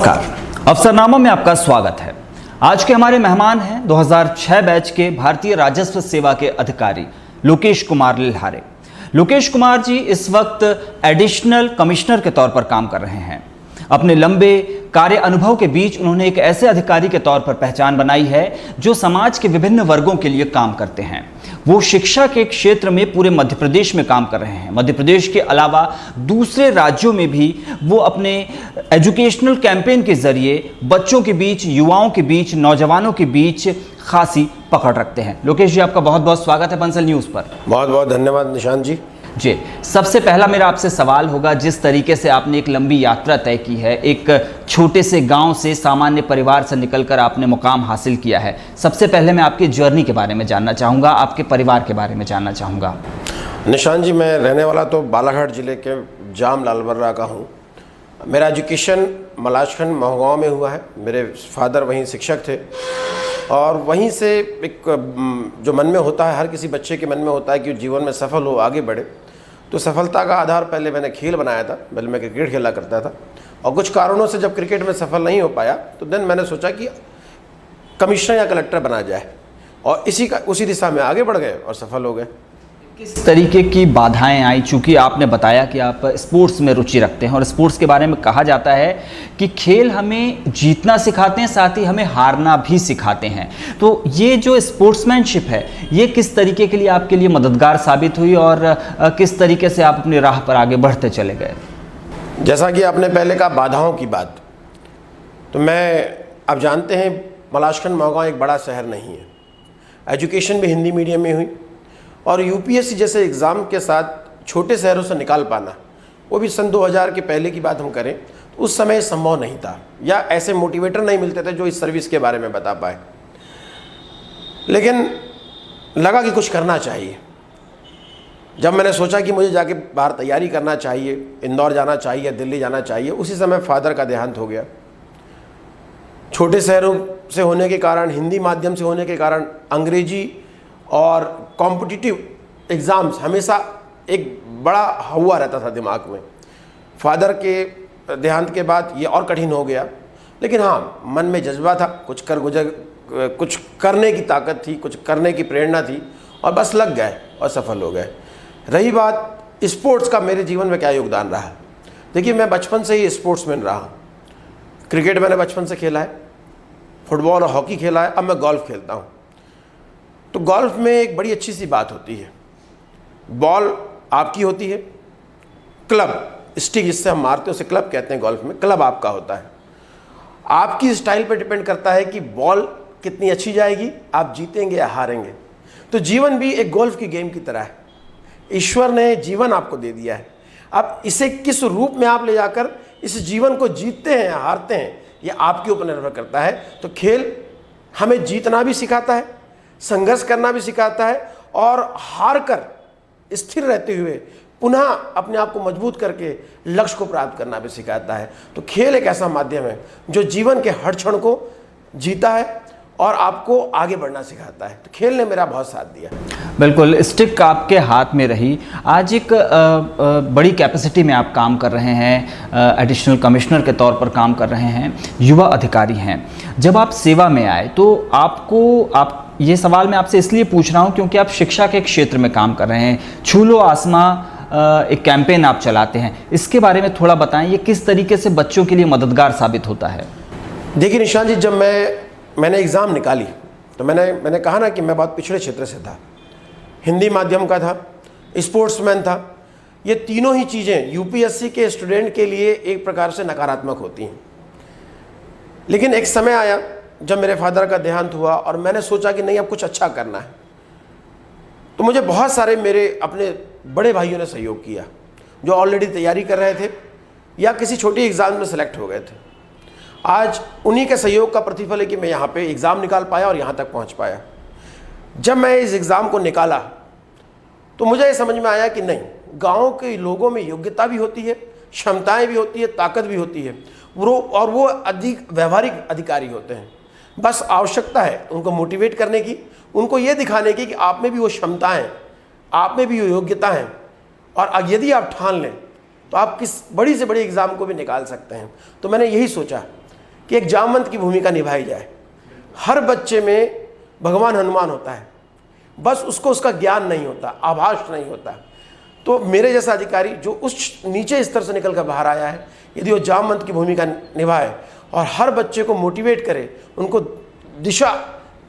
नमस्कार, अफसरनामा में आपका स्वागत है। आज के हमारे मेहमान हैं 2006 बैच के भारतीय राजस्व सेवा के अधिकारी लोकेश कुमार लिल्हारे। लोकेश कुमार जी इस वक्त एडिशनल कमिश्नर के तौर पर काम कर रहे हैं। अपने लंबे कार्य अनुभव के बीच उन्होंने एक ऐसे अधिकारी के तौर पर पहचान बनाई है जो समाज के विभिन्न वर्गों के लिए काम करते हैं। वो शिक्षा के क्षेत्र में पूरे मध्य प्रदेश में काम कर रहे हैं। मध्य प्रदेश के अलावा दूसरे राज्यों में भी वो अपने एजुकेशनल कैंपेन के जरिए बच्चों के बीच, युवाओं के बीच, नौजवानों के बीच खासी पकड़ रखते हैं। लोकेश जी, आपका बहुत बहुत स्वागत है बंसल न्यूज़ पर। बहुत बहुत धन्यवाद निशांत जी। जी, सबसे पहला मेरा आपसे सवाल होगा, जिस तरीके से आपने एक लंबी यात्रा तय की है, एक छोटे से गांव से, सामान्य परिवार से निकलकर आपने मुकाम हासिल किया है, सबसे पहले मैं आपकी जर्नी के बारे में जानना चाहूँगा, आपके परिवार के बारे में जानना चाहूँगा। निशांत जी, मैं रहने वाला तो बालाघाट ज़िले के जाम लालबर्रा का हूँ। मेरा एजुकेशन मलाजखंड महोगांव में हुआ है। मेरे फादर वहीं शिक्षक थे और वहीं से एक जो मन में होता है, हर किसी बच्चे के मन में होता है कि जीवन में सफल हो, आगे बढ़े। तो सफलता का आधार पहले मैंने खेल बनाया था। पहले मैं क्रिकेट खेला करता था और कुछ कारणों से जब क्रिकेट में सफल नहीं हो पाया तो देन मैंने सोचा कि कमिश्नर या कलेक्टर बना जाए और उसी दिशा में आगे बढ़ गए और सफल हो गए। किस तरीके की बाधाएं आई? चूंकि आपने बताया कि आप स्पोर्ट्स में रुचि रखते हैं और स्पोर्ट्स के बारे में कहा जाता है कि खेल हमें जीतना सिखाते हैं, साथ ही हमें हारना भी सिखाते हैं। तो ये जो स्पोर्ट्समैनशिप है, ये किस तरीके के लिए आपके लिए मददगार साबित हुई और किस तरीके से आप अपनी राह पर आगे बढ़ते चले गए? जैसा कि आपने पहले कहा बाधाओं की बात, तो मैं आप जानते हैं मलाजखंड महोगांव एक बड़ा शहर नहीं है। एजुकेशन भी हिंदी मीडियम में हुई और यूपीएससी जैसे एग्ज़ाम के साथ छोटे शहरों से निकाल पाना, वो भी सन 2000 के पहले की बात हम करें तो उस समय संभव नहीं था, या ऐसे मोटिवेटर नहीं मिलते थे जो इस सर्विस के बारे में बता पाए। लेकिन लगा कि कुछ करना चाहिए। जब मैंने सोचा कि मुझे जाके बाहर तैयारी करना चाहिए, इंदौर जाना चाहिए, दिल्ली जाना चाहिए, उसी समय फादर का देहांत हो गया। छोटे शहरों से होने के कारण, हिंदी माध्यम से होने के कारण अंग्रेजी और कॉम्पिटिटिव एग्ज़ाम्स हमेशा एक बड़ा हुआ रहता था दिमाग में। फादर के देहांत के बाद ये और कठिन हो गया, लेकिन हाँ, मन में जज्बा था, कुछ करने की ताकत थी, कुछ करने की प्रेरणा थी और बस लग गए और सफल हो गए। रही बात स्पोर्ट्स का, मेरे जीवन में क्या योगदान रहा। देखिए, मैं बचपन से ही स्पोर्ट्समैन रहा। क्रिकेट मैंने बचपन से खेला है, फुटबॉल और हॉकी खेला है, अब मैं गोल्फ खेलता हूँ। तो गोल्फ में एक बड़ी अच्छी सी बात होती है, बॉल आपकी होती है, क्लब, स्टिक जिससे हम मारते हैं उसे क्लब कहते हैं। गोल्फ में क्लब आपका होता है। आपकी स्टाइल पर डिपेंड करता है कि बॉल कितनी अच्छी जाएगी, आप जीतेंगे या हारेंगे। तो जीवन भी एक गोल्फ की गेम की तरह है। ईश्वर ने जीवन आपको दे दिया है, अब इसे किस रूप में आप ले जाकर इस जीवन को जीतते हैं या हारते हैं, यह आपके ऊपर निर्भर करता है। तो खेल हमें जीतना भी सिखाता है, संघर्ष करना भी सिखाता है और हार कर स्थिर रहते हुए पुनः अपने आप को मजबूत करके लक्ष्य को प्राप्त करना भी सिखाता है। तो खेल एक ऐसा माध्यम है जो जीवन के हर क्षण को जीता है और आपको आगे बढ़ना सिखाता है। तो खेल ने मेरा बहुत साथ दिया। बिल्कुल, स्टिक आपके हाथ में रही। आज एक बड़ी कैपेसिटी में आप काम कर रहे हैं, एडिशनल कमिश्नर के तौर पर काम कर रहे हैं, युवा अधिकारी हैं। जब आप सेवा में आए तो ये सवाल मैं आपसे इसलिए पूछ रहा हूँ क्योंकि आप शिक्षा के क्षेत्र में काम कर रहे हैं। छू लो आसमां एक कैंपेन आप चलाते हैं, इसके बारे में थोड़ा बताएं, ये किस तरीके से बच्चों के लिए मददगार साबित होता है? देखिए निशांत जी, जब मैंने एग्ज़ाम निकाली तो मैंने कहा ना कि मैं बहुत पिछड़े क्षेत्र से था, हिंदी माध्यम का था, स्पोर्ट्समैन था। ये तीनों ही चीज़ें यूपीएससी के स्टूडेंट के लिए एक प्रकार से नकारात्मक होती हैं। लेकिन एक समय आया जब मेरे फादर का देहांत हुआ और मैंने सोचा कि नहीं, अब कुछ अच्छा करना है। तो मुझे बहुत सारे मेरे अपने बड़े भाइयों ने सहयोग किया जो ऑलरेडी तैयारी कर रहे थे या किसी छोटी एग्ज़ाम में सेलेक्ट हो गए थे। आज उन्हीं के सहयोग का प्रतिफल है कि मैं यहाँ पे एग्ज़ाम निकाल पाया और यहाँ तक पहुँच पाया। जब मैं इस एग्ज़ाम को निकाला तो मुझे ये समझ में आया कि नहीं, गाँव के लोगों में योग्यता भी होती है, क्षमताएँ भी होती है, ताकत भी होती है, वो अधिक व्यवहारिक अधिकारी होते हैं। बस आवश्यकता है उनको मोटिवेट करने की, उनको ये दिखाने की कि आप में भी वो क्षमताएं, आप में भी वो योग्यता है और यदि आप ठान लें तो आप किस बड़ी से बड़ी एग्ज़ाम को भी निकाल सकते हैं। तो मैंने यही सोचा कि एक जामवंत की भूमिका निभाई जाए। हर बच्चे में भगवान हनुमान होता है, बस उसको उसका ज्ञान नहीं होता, आभास नहीं होता। तो मेरे जैसा अधिकारी जो उस नीचे स्तर से निकल कर बाहर आया है, यदि वो जामवंत की भूमिका निभाए और हर बच्चे को मोटिवेट करे, उनको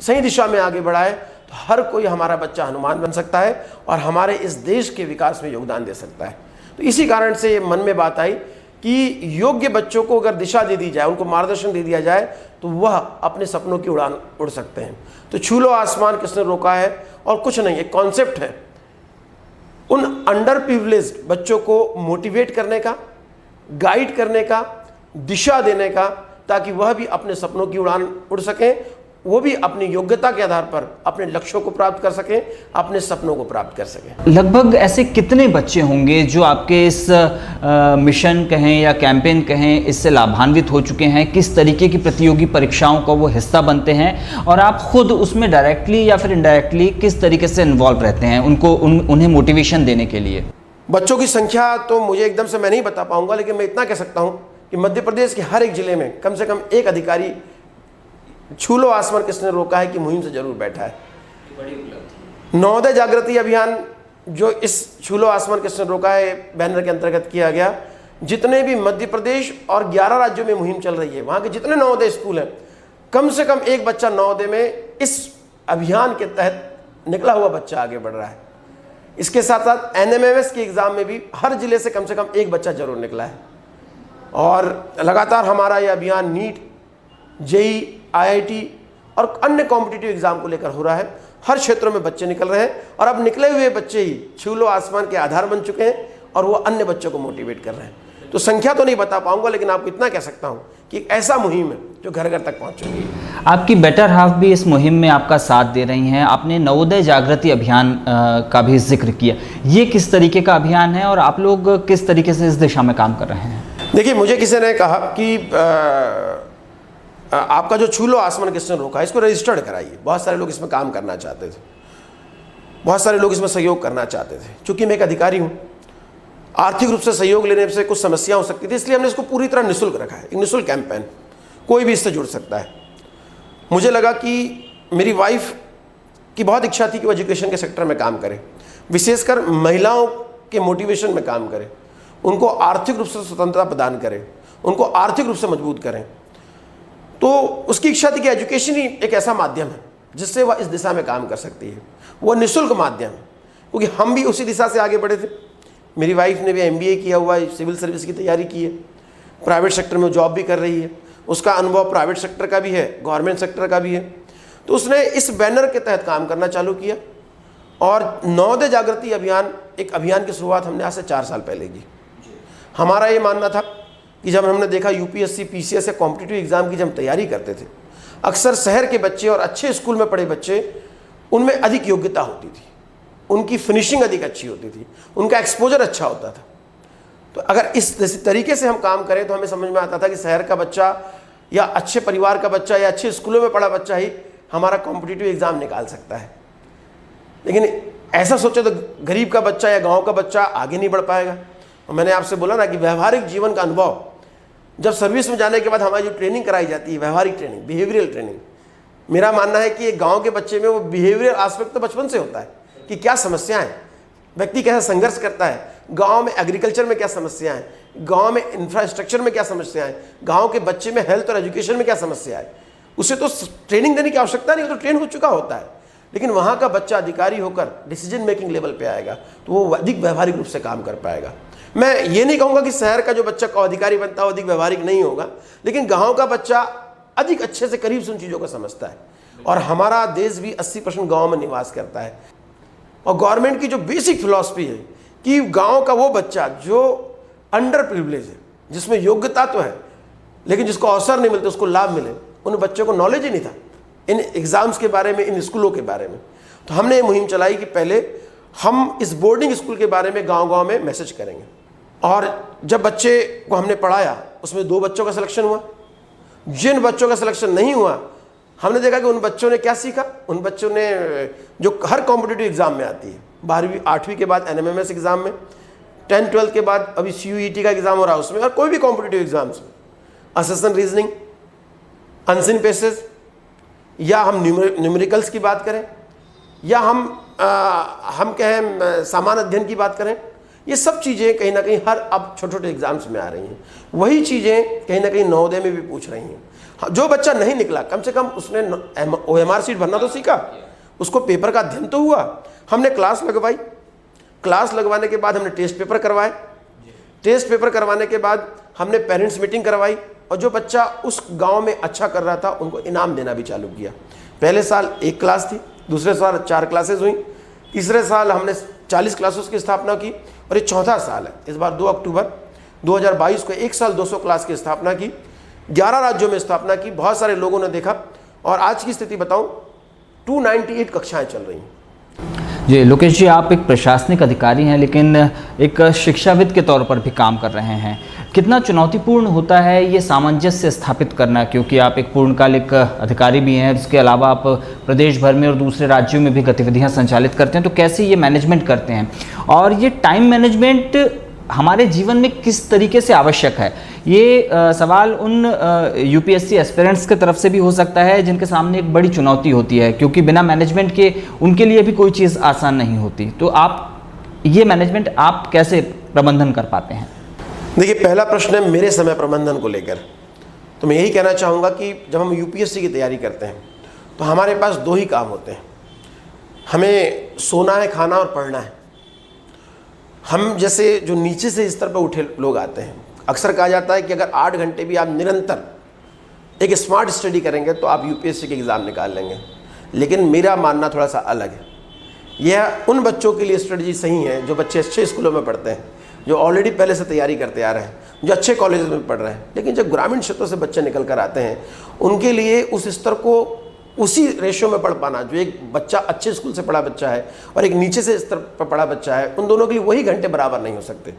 सही दिशा में आगे बढ़ाए, तो हर कोई हमारा बच्चा हनुमान बन सकता है और हमारे इस देश के विकास में योगदान दे सकता है। तो इसी कारण से मन में बात आई कि योग्य बच्चों को अगर दिशा दे दी जाए, उनको मार्गदर्शन दे दिया जाए, तो वह अपने सपनों की उड़ान उड़ सकते हैं। तो छू लो आसमान किसने रोका है, और कुछ नहीं, एक कॉन्सेप्ट है उन अंडर प्रिविलेज्ड बच्चों को मोटिवेट करने का, गाइड करने का, दिशा देने का, ताकि वह भी अपने सपनों की उड़ान उड़ सकें, वो भी अपनी योग्यता के आधार पर अपने लक्ष्यों को प्राप्त कर सकें, अपने सपनों को प्राप्त कर सकें। लगभग ऐसे कितने बच्चे होंगे जो आपके इस मिशन कहें या कैंपेन कहें, इससे लाभान्वित हो चुके हैं? किस तरीके की प्रतियोगी परीक्षाओं का वो हिस्सा बनते हैं, और आप खुद उसमें डायरेक्टली या फिर इनडायरेक्टली किस तरीके से इन्वॉल्व रहते हैं उन्हें मोटिवेशन देने के लिए? बच्चों की संख्या तो मुझे एकदम से मैं नहीं बता पाऊंगा, लेकिन मैं इतना कह सकता हूं कि मध्य प्रदेश के हर एक जिले में कम से कम एक अधिकारी छू लो आसमान किसने रोका है कि मुहिम से जरूर बैठा है। नवोदय जागृति अभियान जो इस छू लो आसमान किसने रोका है बैनर के अंतर्गत किया गया, जितने भी मध्य प्रदेश और 11 राज्यों में मुहिम चल रही है, वहां के जितने नवोदय स्कूल हैं, कम से कम एक बच्चा नवोदय में इस अभियान के तहत निकला हुआ बच्चा आगे बढ़ रहा है। इसके साथ साथ NMMS के एग्जाम में भी हर जिले से कम एक बच्चा जरूर निकला है। और लगातार हमारा यह अभियान नीट, JEE, IIT और अन्य कॉम्पिटिटिव एग्जाम को लेकर हो रहा है। हर क्षेत्रों में बच्चे निकल रहे हैं, और अब निकले हुए बच्चे ही छू लो आसमान के आधार बन चुके हैं, और वो अन्य बच्चों को मोटिवेट कर रहे हैं। तो संख्या तो नहीं बता पाऊंगा, लेकिन आपको इतना कह सकता हूं कि एक ऐसा मुहिम है जो घर घर तक पहुंच चुकी है। आपकी बेटर हाफ भी इस मुहिम में आपका साथ दे रही हैं। आपने नवोदय जागृति अभियान का भी जिक्र किया। ये किस तरीके का अभियान है और आप लोग किस तरीके से इस दिशा में काम कर रहे हैं? देखिए, मुझे किसी ने कहा कि आपका जो छू लो आसमान किसने रोका, इसको रजिस्टर्ड कराइए। बहुत सारे लोग इसमें काम करना चाहते थे, बहुत सारे लोग इसमें सहयोग करना चाहते थे। चूंकि मैं एक अधिकारी हूं, आर्थिक रूप से सहयोग लेने से कुछ समस्या हो सकती थी, इसलिए हमने इसको पूरी तरह निःशुल्क रखा है। एक निःशुल्क कैंपेन, कोई भी इससे जुड़ सकता है। मुझे लगा कि मेरी वाइफ की बहुत इच्छा थी कि वो एजुकेशन के सेक्टर में काम करे, विशेषकर महिलाओं के मोटिवेशन में काम करे, उनको आर्थिक रूप से स्वतंत्रता प्रदान करें, उनको आर्थिक रूप से मजबूत करें। तो उसकी इच्छा थी कि एजुकेशन ही एक ऐसा माध्यम है जिससे वह इस दिशा में काम कर सकती है। वह निःशुल्क माध्यम है, क्योंकि हम भी उसी दिशा से आगे बढ़े थे। मेरी वाइफ ने भी MBA किया हुआ है, सिविल सर्विस की तैयारी की है, प्राइवेट सेक्टर में जॉब भी कर रही है, उसका अनुभव प्राइवेट सेक्टर का भी है, गवर्नमेंट सेक्टर का भी है। तो उसने इस बैनर के तहत काम करना चालू किया, और नवोदय जागृति अभियान, एक अभियान की शुरुआत हमने आज से 4 साल पहले की। हमारा ये मानना था कि जब हमने देखा UPSC, PCS या कॉम्पिटिटिव एग्जाम की जब हम तैयारी करते थे, अक्सर शहर के बच्चे और अच्छे स्कूल में पढ़े बच्चे, उनमें अधिक योग्यता होती थी, उनकी फिनिशिंग अधिक अच्छी होती थी, उनका एक्सपोजर अच्छा होता था। तो अगर इस तरीके से हम काम करें तो हमें समझ में आता था कि शहर का बच्चा या अच्छे परिवार का बच्चा या अच्छे स्कूलों में पढ़ा बच्चा ही हमारा कॉम्पिटिटिव एग्जाम निकाल सकता है। लेकिन ऐसा सोचे तो गरीब का बच्चा या गाँव का बच्चा आगे नहीं बढ़ पाएगा। और मैंने आपसे बोला ना कि व्यवहारिक जीवन का अनुभव, जब सर्विस में जाने के बाद हमारी जो ट्रेनिंग कराई जाती है, व्यवहारिक ट्रेनिंग, बिहेवियरल ट्रेनिंग, मेरा मानना है कि एक गांव के बच्चे में वो बिहेवियरल एस्पेक्ट तो बचपन से होता है कि क्या समस्याएं हैं, व्यक्ति कैसा संघर्ष करता है, गांव में एग्रीकल्चर में क्या समस्या है, गांव में इंफ्रास्ट्रक्चर में क्या समस्या है, गांव के बच्चे में हेल्थ और एजुकेशन में क्या समस्या है। उसे तो ट्रेनिंग देने की आवश्यकता नहीं, वो तो ट्रेन हो चुका होता है। लेकिन वहाँ का बच्चा अधिकारी होकर डिसीजन मेकिंग लेवल पे आएगा तो वो अधिक व्यवहारिक रूप से काम कर पाएगा। मैं ये नहीं कहूँगा कि शहर का जो बच्चा अधिकारी बनता है वो अधिक व्यवहारिक नहीं होगा, लेकिन गाँव का बच्चा अधिक अच्छे से करीब से उन चीज़ों को समझता है। और हमारा देश भी 80% गाँव में निवास करता है, और गवर्नमेंट की जो बेसिक फिलॉसफी है कि गाँव का वो बच्चा जो अंडर प्रिविलेज है, जिसमें योग्यता तो है लेकिन जिसको अवसर नहीं मिलते, उसको लाभ मिले, उन बच्चों को नॉलेज ही नहीं था इन एग्ज़ाम्स के बारे में, इन स्कूलों के बारे में। तो हमने ये मुहिम चलाई कि पहले हम इस बोर्डिंग स्कूल के बारे में गांव-गांव में मैसेज करेंगे। और जब बच्चे को हमने पढ़ाया उसमें 2 बच्चों का सिलेक्शन हुआ। जिन बच्चों का सिलेक्शन नहीं हुआ, हमने देखा कि उन बच्चों ने क्या सीखा। उन बच्चों ने जो हर कॉम्पिटिटिव एग्ज़ाम में आती है, 12वीं 8वीं के बाद NMMS एग्ज़ाम में, 10th 12th के बाद अभी CUET का एग्ज़ाम हो रहा है उसमें, और कोई भी कॉम्पिटिटिव एग्ज़ाम्स में, असेसमेंट रीजनिंग, अनसिन पेसेस, या हम न्यूमेरिकल्स की बात करें, या हम कहें सामान्य अध्ययन की बात करें, ये सब चीज़ें कहीं ना कहीं हर अब छोटे छोटे एग्जाम्स में आ रही हैं। वही चीज़ें कहीं ना कहीं नवोदय में भी पूछ रही हैं। जो बच्चा नहीं निकला, कम से कम उसने OMR सीट भरना तो सीखा, उसको पेपर का अध्ययन तो हुआ। हमने क्लास लगवाई, क्लास लगवाने के बाद हमने टेस्ट पेपर करवाए, टेस्ट पेपर करवाने के बाद हमने पेरेंट्स मीटिंग करवाई, और जो बच्चा उस गांव में अच्छा कर रहा था उनको इनाम देना भी चालू किया। पहले साल 1 क्लास थी, दूसरे साल 4 क्लासेस हुई, तीसरे साल हमने 40 क्लासेस की स्थापना की, और ये चौथा साल है। इस बार 2 अक्टूबर 2022 को 1 साल 200 क्लास की स्थापना की, 11 राज्यों में स्थापना की, बहुत सारे लोगों ने देखा, और आज की स्थिति बताऊं 298 कक्षाएं चल रही हैं। जी लोकेश जी, आप एक प्रशासनिक अधिकारी हैं लेकिन एक शिक्षाविद के तौर पर भी काम कर रहे हैं। कितना चुनौतीपूर्ण होता है ये सामंजस्य स्थापित करना, क्योंकि आप एक पूर्णकालिक अधिकारी भी हैं, इसके अलावा आप प्रदेश भर में और दूसरे राज्यों में भी गतिविधियां संचालित करते हैं, तो कैसे ये मैनेजमेंट करते हैं? और ये टाइम मैनेजमेंट हमारे जीवन में किस तरीके से आवश्यक है? ये सवाल उन यूपीएससी एस्पिरेंट्स के तरफ से भी हो सकता है जिनके सामने एक बड़ी चुनौती होती है, क्योंकि बिना मैनेजमेंट के उनके लिए भी कोई चीज़ आसान नहीं होती। तो आप ये मैनेजमेंट आप कैसे प्रबंधन कर पाते हैं? देखिए, पहला प्रश्न है मेरे समय प्रबंधन को लेकर, तो मैं यही कहना चाहूँगा कि जब हम यूपीएससी की तैयारी करते हैं तो हमारे पास 2 ही काम होते हैं। हमें सोना है, खाना और पढ़ना है। हम जैसे जो नीचे से स्तर पर उठे लोग आते हैं, अक्सर कहा जाता है कि अगर 8 घंटे भी आप निरंतर एक स्मार्ट स्टडी करेंगे तो आप यूपीएससी के एग्ज़ाम निकाल लेंगे। लेकिन मेरा मानना थोड़ा सा अलग है। यह उन बच्चों के लिए स्ट्रेटजी सही है जो बच्चे अच्छे स्कूलों में पढ़ते हैं, जो ऑलरेडी पहले से तैयारी करते आ रहे हैं, जो अच्छे कॉलेज में पढ़ रहे हैं। लेकिन जब ग्रामीण क्षेत्रों से बच्चे निकल कर आते हैं, उनके लिए उस स्तर को उसी रेशियो में पढ़ पाना, जो एक बच्चा अच्छे स्कूल से पढ़ा बच्चा है और एक नीचे से स्तर पर पढ़ा बच्चा है, उन दोनों के लिए वही घंटे बराबर नहीं हो सकते।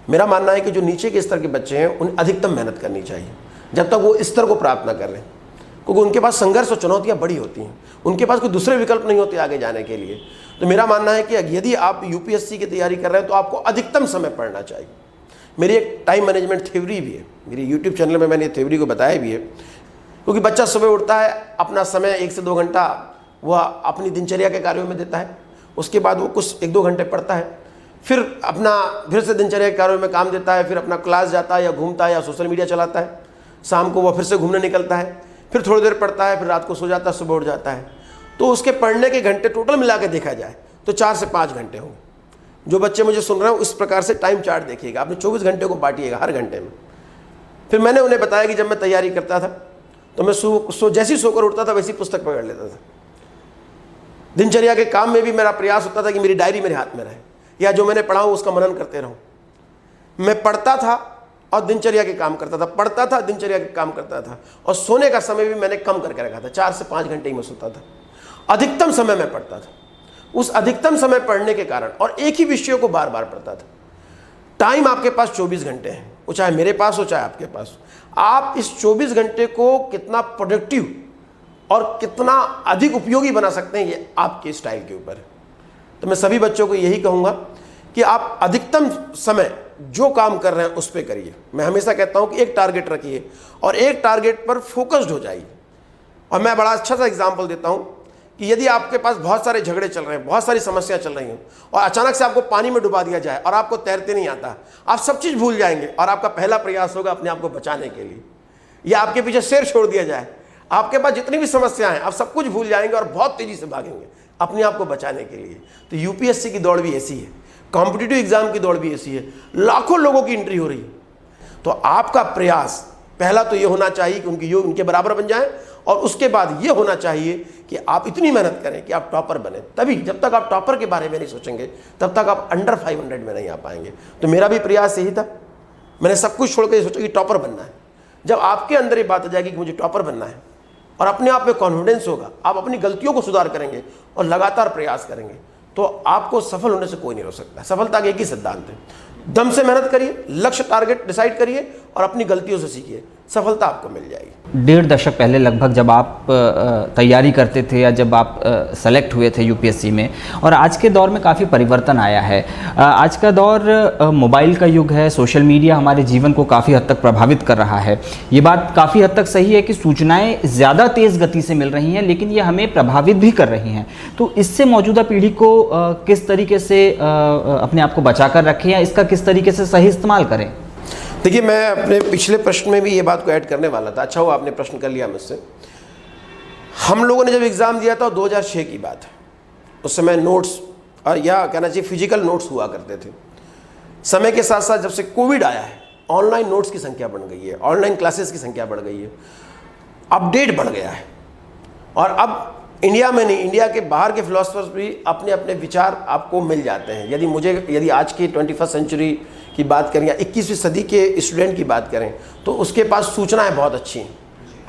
मेरा मानना है कि जो नीचे के स्तर के बच्चे हैं उन्हें अधिकतम मेहनत करनी चाहिए जब तक वो स्तर को प्राप्त ना कर लें, क्योंकि उनके पास संघर्ष और चुनौतियाँ बड़ी होती हैं, उनके पास कोई दूसरे विकल्प नहीं होते आगे जाने के लिए। तो मेरा मानना है कि यदि आप यूपीएससी की तैयारी कर रहे हैं तो आपको अधिकतम समय पढ़ना चाहिए। मेरी एक टाइम मैनेजमेंट थ्योरी भी है, मेरे यूट्यूब चैनल में मैंने थ्योरी को बताया भी है। क्योंकि बच्चा सुबह उठता है, अपना समय 1 से 2 घंटा वह अपनी दिनचर्या के कार्यों में देता है, उसके बाद वो कुछ 1-2 घंटे पढ़ता है, फिर से दिनचर्या के कार्यों में काम देता है, फिर अपना क्लास जाता है या घूमता है या सोशल मीडिया चलाता है, शाम को वह फिर से घूमने निकलता है, फिर थोड़ी देर पढ़ता है, फिर रात को सो जाता है, सुबह उठ जाता है। तो उसके पढ़ने के घंटे टोटल मिला के देखा जाए तो 4 से 5 घंटे होंगे। जो बच्चे मुझे सुन रहे हैं उस प्रकार से टाइम चार्ट देखिएगा, आपने 24 घंटे को बांटिएगा हर घंटे में। फिर मैंने उन्हें बताया कि जब मैं तैयारी करता था तो मैं जैसे ही सोकर उठता था वैसी पुस्तक पकड़ लेता था। दिनचर्या के काम में भी मेरा प्रयास होता था कि मेरी डायरी मेरे हाथ में रहे, या जो मैंने पढ़ा हो उसका मनन करते रहूं। मैं पढ़ता था और दिनचर्या के काम करता था, पढ़ता था, दिनचर्या के काम करता था, और सोने का समय भी मैंने कम करके रखा था, 4 से 5 घंटे ही मैं सोता था। अधिकतम समय मैं पढ़ता था। उस अधिकतम समय पढ़ने के कारण और एक ही विषयों को बार बार पढ़ता था। टाइम आपके पास 24 घंटे हैं, वो चाहे मेरे पास हो चाहे आपके पास। आप इस 24 घंटे को कितना प्रोडक्टिव और कितना अधिक उपयोगी बना सकते हैं, ये आपके स्टाइल के ऊपर है। तो मैं सभी बच्चों को यही कहूँगा कि आप अधिकतम समय जो काम कर रहे हैं उस पर करिए। मैं हमेशा कहता हूँ कि एक टारगेट रखिए और एक टारगेट पर फोकस्ड हो जाइए। और मैं बड़ा अच्छा सा एग्जाम्पल देता हूँ कि यदि आपके पास बहुत सारे झगड़े चल रहे हैं, बहुत सारी समस्या चल रही हैं, और अचानक से आपको पानी में डुबा दिया जाए और आपको तैरते नहीं आता, आप सब चीज़ भूल जाएंगे और आपका पहला प्रयास होगा अपने आप को बचाने के लिए। या आपके पीछे शेर छोड़ दिया जाए, आपके पास जितनी भी समस्याएं हैं आप सब कुछ भूल जाएंगे और बहुत तेज़ी से भागेंगे अपने आप को बचाने के लिए। तो यूपीएससी की दौड़ भी ऐसी है, कॉम्पिटिटिव एग्जाम की दौड़ भी ऐसी है, लाखों लोगों की एंट्री हो रही है। तो आपका प्रयास पहला तो ये होना चाहिए कि उनके बराबर बन जाएं, और उसके बाद ये होना चाहिए कि आप इतनी मेहनत करें कि आप टॉपर बने। तभी जब तक आप टॉपर के बारे में नहीं सोचेंगे तब तक आप अंडर 500 में नहीं आ पाएंगे। तो मेरा भी प्रयास यही था, मैंने सब कुछ छोड़ कर सोचा कि टॉपर बनना है। जब आपके अंदर ये बात आ जाएगी कि मुझे टॉपर बनना है और अपने आप में कॉन्फिडेंस होगा, आप अपनी गलतियों को सुधार करेंगे और लगातार प्रयास करेंगे, तो आपको सफल होने से कोई नहीं रोक सकता। सफलता का एक ही सिद्धांत है, दम से मेहनत करिए, लक्ष्य टारगेट डिसाइड करिए और अपनी गलतियों से सीखिए। सफलता आपको मिल जाएगी। 1.5 दशक पहले लगभग जब आप तैयारी करते थे या जब आप सेलेक्ट हुए थे यूपीएससी में, और आज के दौर में काफ़ी परिवर्तन आया है। आज का दौर मोबाइल का युग है, सोशल मीडिया हमारे जीवन को काफ़ी हद तक प्रभावित कर रहा है। ये बात काफ़ी हद तक सही है कि सूचनाएं ज़्यादा तेज़ गति से मिल रही हैं, लेकिन ये हमें प्रभावित भी कर रही हैं। तो इससे मौजूदा पीढ़ी को किस तरीके से अपने आप को बचा कर रखें या इसका किस तरीके से सही इस्तेमाल करें? देखिए, मैं अपने पिछले प्रश्न में भी ये बात को ऐड करने वाला था। अच्छा हुआ आपने प्रश्न कर लिया मुझसे। हम लोगों ने जब एग्ज़ाम दिया था 2006 की बात है, उस समय नोट्स और या कहना चाहिए फिजिकल नोट्स हुआ करते थे। समय के साथ साथ जब से कोविड आया है, ऑनलाइन नोट्स की संख्या बढ़ गई है, ऑनलाइन क्लासेस की संख्या बढ़ गई है, अपडेट बढ़ गया है। और अब इंडिया में नहीं, इंडिया के बाहर के फिलोसफर्स भी अपने अपने विचार आपको मिल जाते हैं। यदि आज की 21st सेंचुरी की बात करें या 21वीं सदी के स्टूडेंट की बात करें, तो उसके पास सूचनाएं बहुत अच्छी हैं,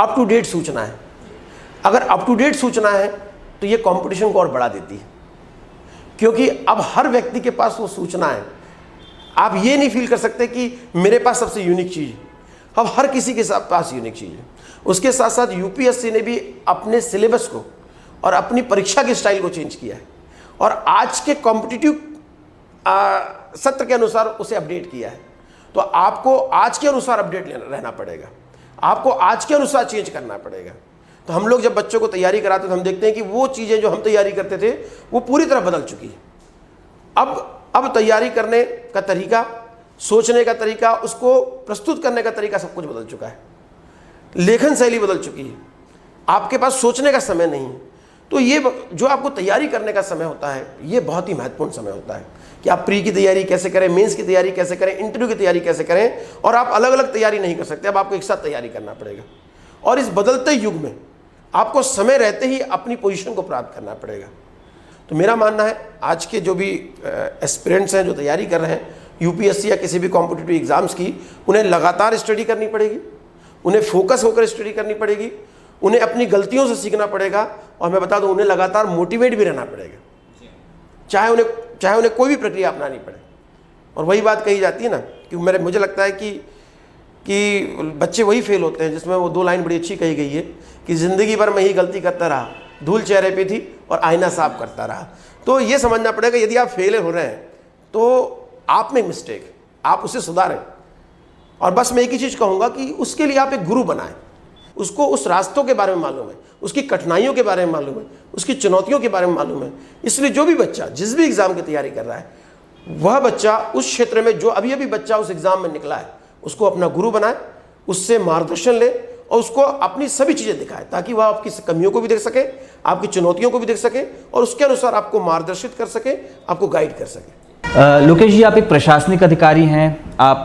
अप टू डेट सूचना है। अगर अप टू डेट सूचना है तो ये कंपटीशन को और बढ़ा देती है, क्योंकि अब हर व्यक्ति के पास वो सूचना है। आप ये नहीं फील कर सकते कि मेरे पास सबसे यूनिक चीज़ है, अब हर किसी के पास यूनिक चीज़ है। उसके साथ साथ यूपीएससी ने भी अपने सिलेबस को और अपनी परीक्षा के स्टाइल को चेंज किया है और आज के कॉम्पिटिटिव सत्र के अनुसार उसे अपडेट किया है। तो आपको आज के अनुसार अपडेट रहना पड़ेगा, आपको आज के अनुसार चेंज करना पड़ेगा। तो हम लोग जब बच्चों को तैयारी कराते हैं तो हम देखते हैं कि वो चीज़ें जो हम तैयारी करते थे वो पूरी तरह बदल चुकी है। अब तैयारी करने का तरीका, सोचने का तरीका, उसको प्रस्तुत करने का तरीका सब कुछ बदल चुका है। लेखन शैली बदल चुकी है, आपके पास सोचने का समय नहीं है। तो ये जो आपको तैयारी करने का समय होता है, ये बहुत ही महत्वपूर्ण समय होता है कि आप प्री की तैयारी कैसे करें, मेंस की तैयारी कैसे करें, इंटरव्यू की तैयारी कैसे करें। और आप अलग अलग तैयारी नहीं कर सकते, अब आपको एक साथ तैयारी करना पड़ेगा। और इस बदलते युग में आपको समय रहते ही अपनी पोजीशन को प्राप्त करना पड़ेगा। तो मेरा मानना है आज के जो भी एस्पिरेंट्स हैं, जो तैयारी कर रहे हैं यूपीएससी या किसी भी कॉम्पिटिटिव एग्जाम्स की, उन्हें लगातार स्टडी करनी पड़ेगी, उन्हें फोकस होकर स्टडी करनी पड़ेगी, उन्हें अपनी गलतियों से सीखना पड़ेगा। और मैं बता दूं, उन्हें लगातार मोटिवेट भी रहना पड़ेगा, चाहे उन्हें कोई भी प्रक्रिया अपनानी पड़े। और वही बात कही जाती है ना कि मुझे लगता है कि बच्चे वही फेल होते हैं जिसमें वो 2 लाइन बड़ी अच्छी कही गई है कि ज़िंदगी भर मैं ही गलती करता रहा, धूल चेहरे पे थी और आईना साफ करता रहा। तो ये समझना पड़ेगा, यदि आप फेल हो रहे हैं तो आप में मिस्टेक, आप उसे सुधारें। और बस मैं एक ही चीज़ कहूँगा कि उसके लिए आप एक गुरु बनाएं, उसको उस रास्तों के बारे में मालूम है, उसकी कठिनाइयों के बारे में मालूम है, उसकी चुनौतियों के बारे में मालूम है। इसलिए जो भी बच्चा जिस भी एग्ज़ाम की तैयारी कर रहा है, वह बच्चा उस क्षेत्र में जो अभी बच्चा उस एग्ज़ाम में निकला है, उसको अपना गुरु बनाए, उससे मार्गदर्शन ले और उसको अपनी सभी चीज़ें दिखाए, ताकि वह आपकी कमियों को भी देख सके, आपकी चुनौतियों को भी देख सके और उसके अनुसार आपको मार्गदर्शित कर सके, आपको गाइड कर सके। लोकेश जी, आप एक प्रशासनिक अधिकारी हैं, आप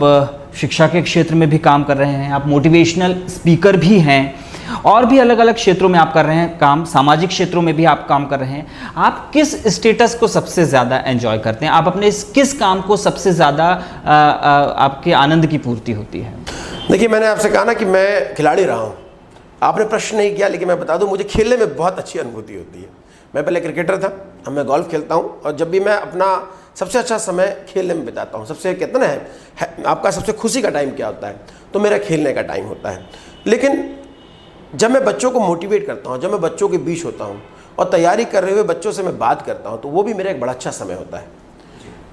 शिक्षा के क्षेत्र में भी काम कर रहे हैं, आप मोटिवेशनल स्पीकर भी हैं और भी अलग अलग क्षेत्रों में आप कर रहे हैं काम, सामाजिक क्षेत्रों में भी आप काम कर रहे हैं। आप किस स्टेटस को सबसे ज़्यादा एंजॉय करते हैं? आप अपने इस किस काम को सबसे ज़्यादा आपके आनंद की पूर्ति होती है? देखिए, मैंने आपसे कहा ना कि मैं खिलाड़ी रहा हूँ, आपने प्रश्न नहीं किया, लेकिन मैं बता दूँ, मुझे खेलने में बहुत अच्छी अनुभूति होती है। मैं पहले क्रिकेटर था, अब मैं गोल्फ खेलता हूँ और जब भी मैं अपना सबसे अच्छा समय खेलने में बिताता हूँ। सबसे कहते ना है आपका सबसे खुशी का टाइम क्या होता है, तो मेरा खेलने का टाइम होता है। लेकिन जब मैं बच्चों को मोटिवेट करता हूँ, जब मैं बच्चों के बीच होता हूँ और तैयारी कर रहे हुए बच्चों से मैं बात करता हूँ, तो वो भी मेरा एक बड़ा अच्छा समय होता है।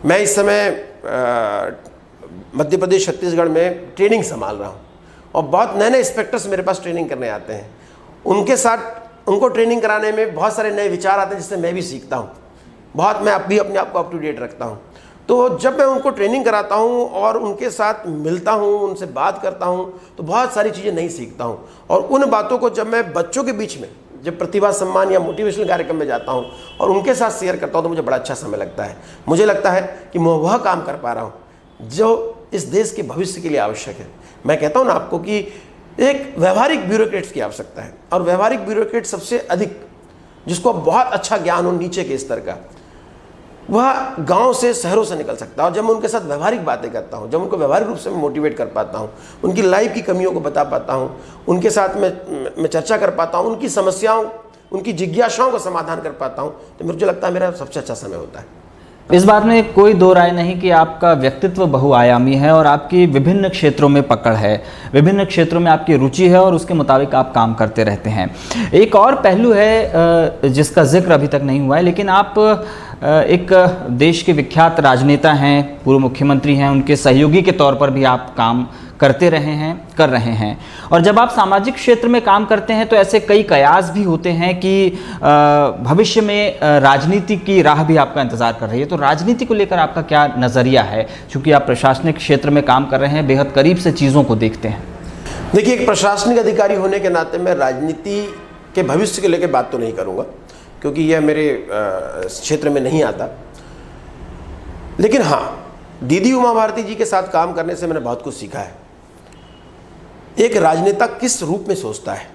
मैं इस समय मध्य प्रदेश छत्तीसगढ़ में ट्रेनिंग संभाल रहा हूँ और बहुत नए नए इंस्पेक्टर्स मेरे पास ट्रेनिंग करने आते हैं। उनके साथ उनको ट्रेनिंग कराने में बहुत सारे नए विचार आते हैं, जिससे मैं भी सीखता हूँ बहुत। मैं भी अपने आप को अप टू डेट रखता हूँ। तो जब मैं उनको ट्रेनिंग कराता हूँ और उनके साथ मिलता हूँ, उनसे बात करता हूँ, तो बहुत सारी चीज़ें नई सीखता हूँ। और उन बातों को जब मैं बच्चों के बीच में, जब प्रतिभा सम्मान या मोटिवेशनल कार्यक्रम में जाता हूँ और उनके साथ शेयर करता हूँ, तो मुझे बड़ा अच्छा समय लगता है। मुझे लगता है कि मैं वह काम कर पा रहा हूँ जो इस देश के भविष्य के लिए आवश्यक है। मैं कहता हूँ ना आपको कि एक व्यवहारिक ब्यूरोक्रेट्स की आवश्यकता है, और व्यवहारिक ब्यूरोक्रेट सबसे अधिक, जिसको बहुत अच्छा ज्ञान हो नीचे के स्तर का, वह गांव से, शहरों से निकल सकता है। और जब मैं उनके साथ व्यवहारिक बातें करता हूं, जब उनको व्यवहारिक रूप से मैं मोटिवेट कर पाता हूं, उनकी लाइफ की कमियों को बता पाता हूं, उनके साथ मैं चर्चा कर पाता हूं, उनकी समस्याओं, उनकी जिज्ञासाओं का समाधान कर पाता हूं, तो मुझे लगता है मेरा सबसे अच्छा समय होता है। इस बात में कोई दो राय नहीं कि आपका व्यक्तित्व बहुआयामी है और आपकी विभिन्न क्षेत्रों में पकड़ है, विभिन्न क्षेत्रों में आपकी रुचि है और उसके मुताबिक आप काम करते रहते हैं। एक और पहलू है जिसका जिक्र अभी तक नहीं हुआ है, लेकिन आप एक देश के विख्यात राजनेता हैं, पूर्व मुख्यमंत्री हैं, उनके सहयोगी के तौर पर भी आप काम करते रहे हैं, कर रहे हैं। और जब आप सामाजिक क्षेत्र में काम करते हैं तो ऐसे कई कयास भी होते हैं कि भविष्य में राजनीति की राह भी आपका इंतज़ार कर रही है। तो राजनीति को लेकर आपका क्या नज़रिया है, क्योंकि आप प्रशासनिक क्षेत्र में काम कर रहे हैं, बेहद करीब से चीज़ों को देखते हैं? देखिए, एक प्रशासनिक अधिकारी होने के नाते मैं राजनीति के भविष्य के लेकर बात तो नहीं करूँगा, क्योंकि यह मेरे क्षेत्र में नहीं आता। लेकिन हाँ, दीदी उमा भारती जी के साथ काम करने से मैंने बहुत कुछ सीखा है। एक राजनेता किस रूप में सोचता है,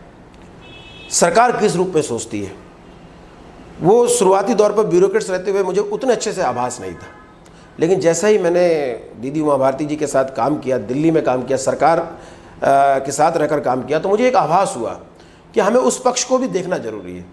सरकार किस रूप में सोचती है, वो शुरुआती दौर पर ब्यूरोक्रेट्स रहते हुए मुझे उतने अच्छे से आभास नहीं था। लेकिन जैसा ही मैंने दीदी उमा भारती जी के साथ काम किया, दिल्ली में काम किया, सरकार के साथ रहकर काम किया, तो मुझे एक आभास हुआ कि हमें उस पक्ष को भी देखना जरूरी है।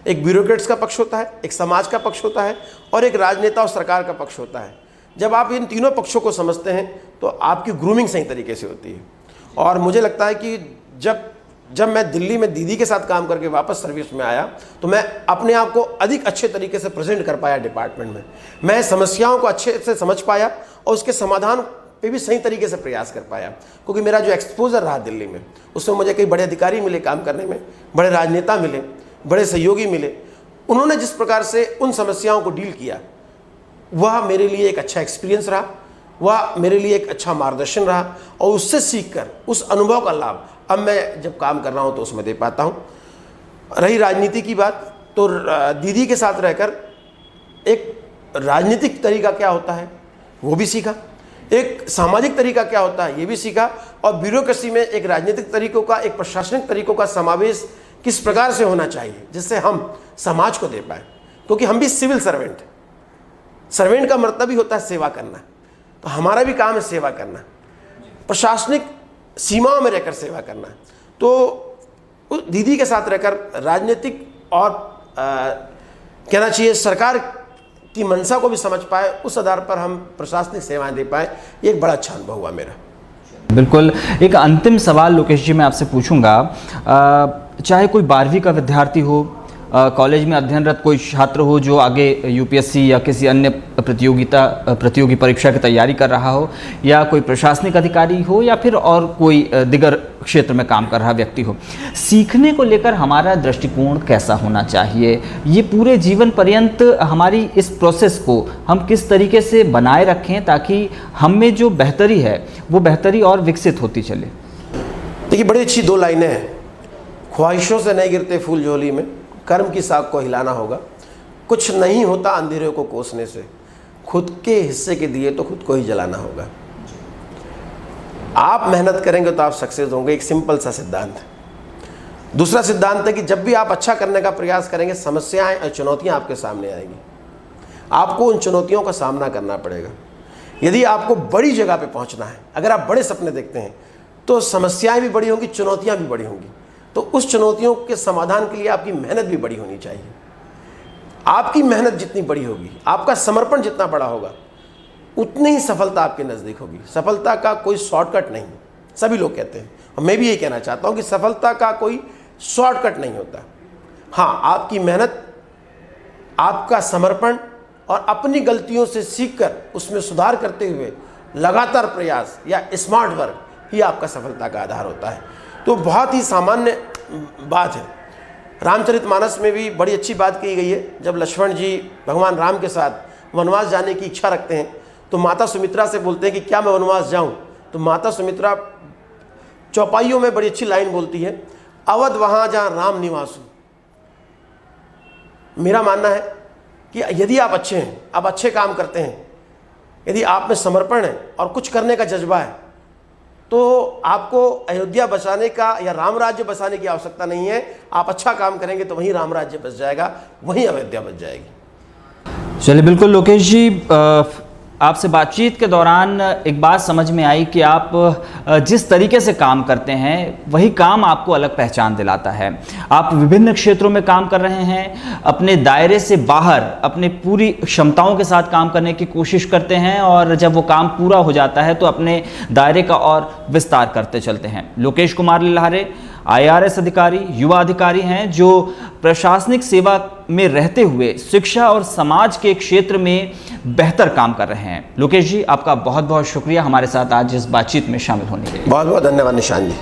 एक ब्यूरोक्रेट्स का पक्ष होता है, एक समाज का पक्ष होता है और एक राजनेता और सरकार का पक्ष होता है। जब आप इन तीनों पक्षों को समझते हैं तो आपकी ग्रूमिंग सही तरीके से होती है। और मुझे लगता है कि जब मैं दिल्ली में दीदी के साथ काम करके वापस सर्विस में आया तो मैं अपने आप को अधिक अच्छे तरीके से प्रेजेंट कर पाया डिपार्टमेंट में। मैं समस्याओं को अच्छे से समझ पाया और उसके समाधान पे भी सही तरीके से प्रयास कर पाया, क्योंकि मेरा जो एक्सपोजर रहा दिल्ली में, उसमें मुझे कई बड़े अधिकारी मिले काम करने में, बड़े राजनेता मिले, बड़े सहयोगी मिले। उन्होंने जिस प्रकार से उन समस्याओं को डील किया, वह मेरे लिए एक अच्छा एक्सपीरियंस रहा, वह मेरे लिए एक अच्छा मार्गदर्शन रहा और उससे सीखकर उस अनुभव का लाभ अब मैं जब काम कर रहा हूं तो उसमें दे पाता हूं। रही राजनीति की बात, तो दीदी के साथ रहकर एक राजनीतिक तरीका क्या होता है वो भी सीखा, एक सामाजिक तरीका क्या होता है ये भी सीखा, और ब्यूरोक्रेसी में एक राजनीतिक तरीकों का, एक प्रशासनिक तरीकों का समावेश किस प्रकार से होना चाहिए जिससे हम समाज को दे पाए, क्योंकि हम भी सिविल सर्वेंट का मतलब ही होता है सेवा करना। तो हमारा भी काम है सेवा करना, प्रशासनिक सीमाओं में रहकर सेवा करना। तो दीदी के साथ रहकर राजनीतिक और कहना चाहिए सरकार की मंशा को भी समझ पाए, उस आधार पर हम प्रशासनिक सेवाएं दे पाए, ये एक बड़ा अच्छा अनुभव हुआ मेरा। बिल्कुल। एक अंतिम सवाल लोकेश जी मैं आपसे पूछूंगा, चाहे कोई 12वीं का विद्यार्थी हो, कॉलेज में अध्ययनरत कोई छात्र हो जो आगे यूपीएससी या किसी अन्य प्रतियोगी परीक्षा की तैयारी कर रहा हो, या कोई प्रशासनिक अधिकारी हो, या फिर और कोई दिगर क्षेत्र में काम कर रहा व्यक्ति हो, सीखने को लेकर हमारा दृष्टिकोण कैसा होना चाहिए? ये पूरे जीवन पर्यंत हमारी इस प्रोसेस को हम किस तरीके से बनाए रखें ताकि हम में जो बेहतरी है वो बेहतरी और विकसित होती चले? देखिए, बड़ी अच्छी 2 लाइनें हैं। ख्वाहिशों से नहीं गिरते फूल झोली में, कर्म की साख को हिलाना होगा। कुछ नहीं होता अंधेरे को कोसने से, खुद के हिस्से के दिए तो खुद को ही जलाना होगा। आप मेहनत करेंगे तो आप सक्सेस होंगे, एक सिंपल सा सिद्धांत है। दूसरा सिद्धांत है कि जब भी आप अच्छा करने का प्रयास करेंगे, समस्याएं और चुनौतियां आपके सामने आएंगी, आपको उन चुनौतियों का सामना करना पड़ेगा। यदि आपको बड़ी जगह पे पहुंचना है, अगर आप बड़े सपने देखते हैं, तो समस्याएं भी बड़ी होंगी, चुनौतियां भी बड़ी होंगी। तो उस चुनौतियों के समाधान के लिए आपकी मेहनत भी बड़ी होनी चाहिए। आपकी मेहनत जितनी बड़ी होगी, आपका समर्पण जितना बड़ा होगा, उतनी ही सफलता आपके नज़दीक होगी। सफलता का कोई शॉर्टकट नहीं, सभी लोग कहते हैं, और मैं भी यही कहना चाहता हूं कि सफलता का कोई शॉर्टकट नहीं होता। हाँ, आपकी मेहनत, आपका समर्पण और अपनी गलतियों से सीखकर उसमें सुधार करते हुए लगातार प्रयास या स्मार्ट वर्क ही आपका सफलता का आधार होता है। तो बहुत ही सामान्य बात है। रामचरितमानस में भी बड़ी अच्छी बात कही गई है। जब लक्ष्मण जी भगवान राम के साथ वनवास जाने की इच्छा रखते हैं तो माता सुमित्रा से बोलते हैं कि क्या मैं वनवास जाऊं? तो माता सुमित्रा चौपाइयों में बड़ी अच्छी लाइन बोलती है, अवध वहां जहां राम निवास हो। मेरा मानना है कि यदि आप अच्छे हैं, आप अच्छे काम करते हैं, यदि आप में समर्पण है और कुछ करने का जज्बा है, तो आपको अयोध्या बसाने का या राम राज्य बसाने की आवश्यकता नहीं है। आप अच्छा काम करेंगे तो वहीं राम राज्य बस जाएगा, वहीं अयोध्या बस जाएगी। चलिए, बिल्कुल लोकेश जी, आपसे बातचीत के दौरान एक बात समझ में आई कि आप जिस तरीके से काम करते हैं वही काम आपको अलग पहचान दिलाता है। आप विभिन्न क्षेत्रों में काम कर रहे हैं, अपने दायरे से बाहर अपने पूरी क्षमताओं के साथ काम करने की कोशिश करते हैं और जब वो काम पूरा हो जाता है तो अपने दायरे का और विस्तार करते चलते हैं। लोकेश कुमार लिल्हारे IRS अधिकारी, युवा अधिकारी हैं जो प्रशासनिक सेवा में रहते हुए शिक्षा और समाज के क्षेत्र में बेहतर काम कर रहे हैं। लोकेश जी, आपका बहुत बहुत शुक्रिया हमारे साथ आज इस बातचीत में शामिल होने के लिए। बहुत बहुत धन्यवाद निशान जी।